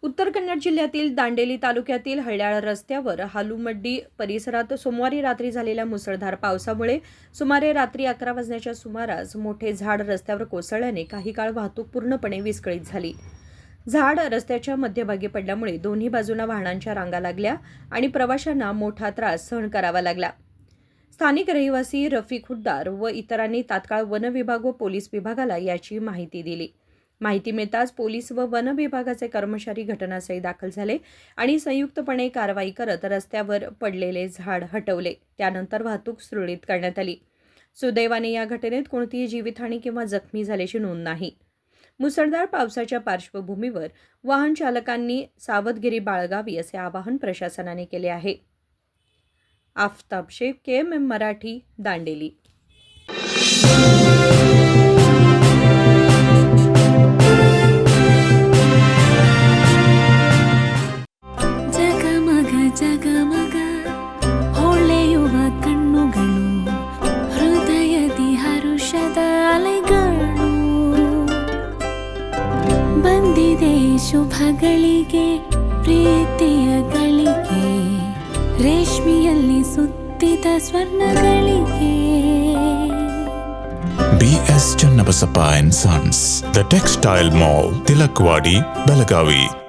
उत्तर कन्नड जिल्ह्यातील दांडेली तालुक्यातील हळ्याळ रस्त्यावर हालुमड्डी परिसरात सोमवारी रात्री झालेल्या मुसळधार पावसामुळे सुमारे रात्री 11 वाजण्याच्या सुमारास मोठे झाड रस्त्यावर कोसळल्याने काही काळ वाहतूक पूर्णपणे विस्कळीत झाली. झाड रस्त्याच्या मध्यभागी पडल्यामुळे दोन्ही बाजूंना वाहनांच्या रांगा लागल्या आणि प्रवाशांना मोठा त्रास सहन करावा लागला. स्थानिक रहिवासी रफिक हुद्दार व इतरांनी तात्काळ वन विभाग व पोलीस विभागाला याची माहिती दिली. माहिती मिळताच पोलीस व वन विभागाचे कर्मचारी घटनास्थळी दाखल झाले आणि संयुक्तपणे कारवाई करत रस्त्यावर पडलेले झाड हटवले. त्यानंतर वाहतूक सुरळीत करण्यात आली. सुदैवाने या घटनेत कोणतीही जीवितहानी किंवा जखमी झाल्याची नोंद नाही. मुसळधार पावसाच्या पार्श्वभूमीवर वाहन चालकांनी सावधगिरी बाळगावी असे आवाहन प्रशासनाने केले आहे. आफताब शेख, KMM मराठी, दांडेली. ಜಗಮಗ ಹೊಳೆಯುವ ಕಣ್ಣುಗಳು, ಹೃದಯದಿ ಹರುಷದ ಅಲೆಗಳು. ಬಂದಿದೆ ಶುಭಗಳಿಗೆ, ಪ್ರೀತಿಯ ಗಳಿಗೆ, ರೇಷ್ಮೆಯಲ್ಲಿ ಸುತ್ತಿದ ಸ್ವರ್ಣಗಳಿಗೆ. BS Channabasappa and Sons, The Textile Mall, Tilakvadi, Belagavi.